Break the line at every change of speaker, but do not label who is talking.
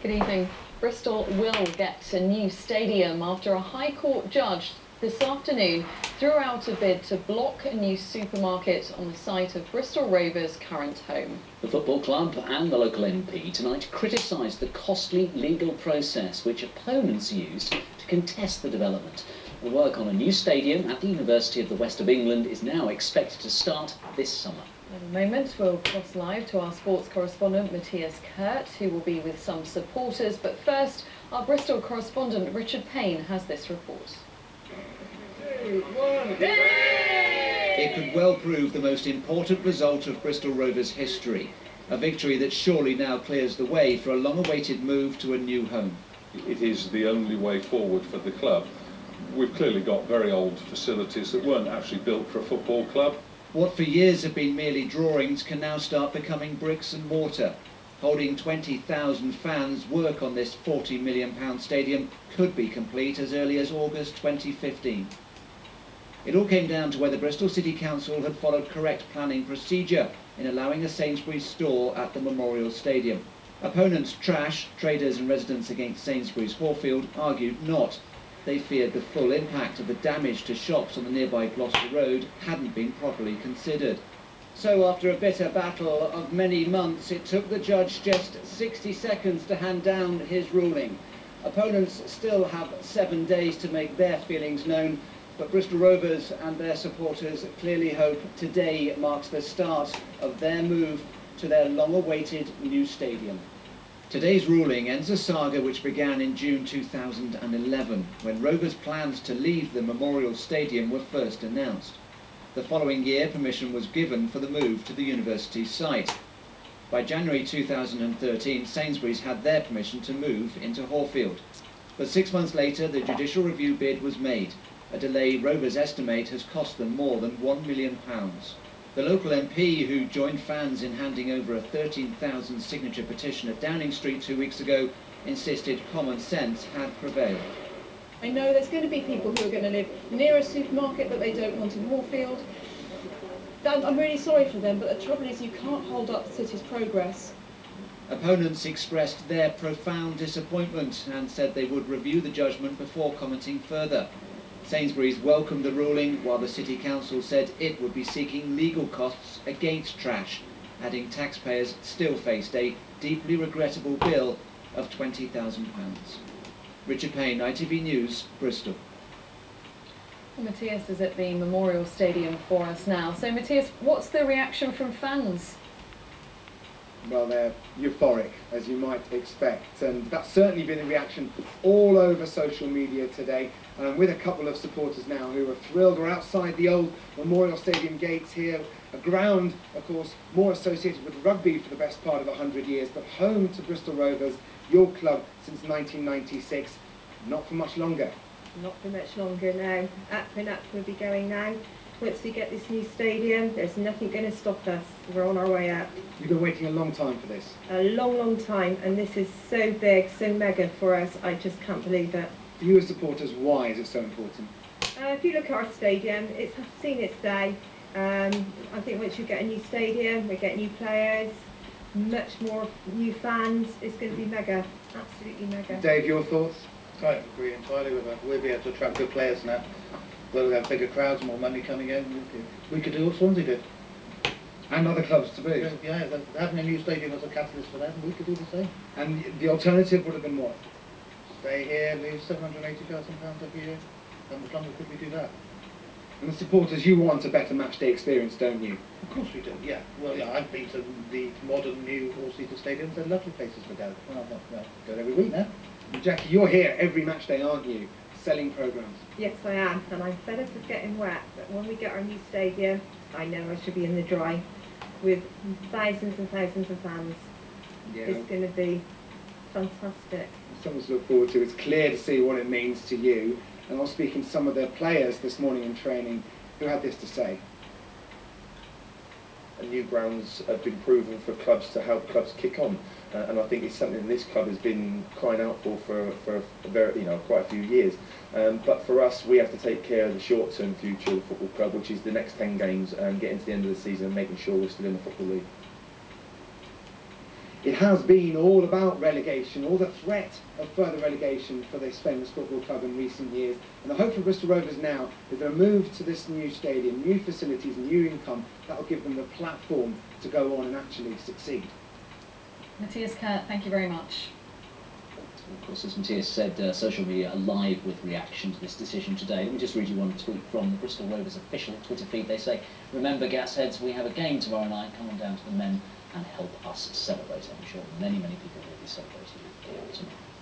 Good evening. Bristol will get a new stadium after a High Court judge this afternoon threw out a bid to block a new supermarket on the site of Bristol Rovers' current home.
The football club and the local MP tonight criticised the costly legal process which opponents used to contest the development. The work on a new stadium at the University of the West of England is now expected to start this summer.
In a moment, we'll cross live to our sports correspondent Matthias Kurt, who will be with some supporters. But first, our Bristol correspondent Richard Payne has this report.
It could well prove the most important result of Bristol Rovers' history. A victory that surely now clears the way for a long-awaited move to a new home.
It is the only way forward for the club. We've clearly got very old facilities that weren't actually built for a football club.
What for years have been merely drawings can now start becoming bricks and mortar. Holding 20,000 fans, work on this £40 million stadium could be complete as early as August 2015. It all came down to whether Bristol City Council had followed correct planning procedure in allowing a Sainsbury's store at the Memorial Stadium. Opponents Trash, traders and residents against Sainsbury's Horfield, argued not. They feared the full impact of the damage to shops on the nearby Gloucester Road hadn't been properly considered. So after a bitter battle of many months, it took the judge just 60 seconds to hand down his ruling. Opponents still have 7 days to make their feelings known, but Bristol Rovers and their supporters clearly hope today marks the start of their move to their long-awaited new stadium. Today's ruling ends a saga which began in June 2011, when Rovers' plans to leave the Memorial Stadium were first announced. The following year, permission was given for the move to the university site. By January 2013, Sainsbury's had their permission to move into Horfield. But 6 months later, the judicial review bid was made, a delay Rovers estimate has cost them more than £1 million. The local MP, who joined fans in handing over a 13,000 signature petition at Downing Street 2 weeks ago, insisted common sense had prevailed.
I know there's going to be people who are going to live near a supermarket that they don't want in Horfield. I'm really sorry for them, but the trouble is you can't hold up the city's progress.
Opponents expressed their profound disappointment and said they would review the judgment before commenting further. Sainsbury's welcomed the ruling, while the City Council said it would be seeking legal costs against Trash, adding taxpayers still faced a deeply regrettable bill of £20,000. Richard Payne, ITV News, Bristol.
Well, Matthias is at the Memorial Stadium for us now. So Matthias, what's the reaction from fans?
Well, they're euphoric, as you might expect, and that's certainly been a reaction all over social media today, with a couple of supporters now who are thrilled. We're outside the old Memorial Stadium gates here, a ground, of course, more associated with rugby for the best part of 100 years, but home to Bristol Rovers, your club since 1996, not for much longer.
Not for much longer now. Up and up we'll be going now. Once we get this new stadium, there's nothing going to stop us. We're on our way up.
You've been waiting a long time for this.
A long, long time, and this is so big, so mega for us. I just can't believe it.
For you as supporters, why is it so important?
If you look at our stadium, it's seen its day. I think once you get a new stadium, we get new players, much more new fans. It's going to be mega, absolutely mega.
Dave, your thoughts?
I agree entirely with that. We'll be able to attract good players now. We'll have bigger crowds, more money coming in. We could do what Swansea did.
And other clubs to boot.
Yeah, having a new stadium as a catalyst for them, we could do the same.
And the alternative would have been what?
Stay here, lose £780,000 every year. How much longer could we do that?
And the supporters, you want a better matchday experience, don't you?
Of course we do, yeah. Well, yeah, I've been to the modern new all-seater stadiums. They're lovely places to go. Well, I go every week now.
And Jackie, you're here every matchday, aren't you? Selling programmes.
Yes, I am, and I'm fed up with getting wet. But when we get our new stadium, I know I should be in the dry with thousands and thousands of fans.
Yeah.
It's going to be fantastic.
Something to look forward to. It's clear to see what it means to you. And I was speaking to some of the players this morning in training who had this to say.
And new grounds have been proven for clubs to help clubs kick on, and I think it's something this club has been crying out for a very, quite a few years. But for us, we have to take care of the short-term future of the football club, which is the next 10 games and getting to the end of the season and making sure we're still in the Football League.
It has been all about relegation, or the threat of further relegation for this famous football club in recent years. And the hope for Bristol Rovers now is that a move to this new stadium, new facilities, new income, that will give them the platform to go on and actually succeed.
Matthias Kurt, thank you very much.
Of course, as Matthias said, social media alive with reaction to this decision today. Let me just read you one tweet from the Bristol Rovers official Twitter feed. They say, "Remember, Gasheads, we have a game tomorrow night. Come on down to the Men and help us celebrate." I'm sure many, many people will be celebrating here tomorrow.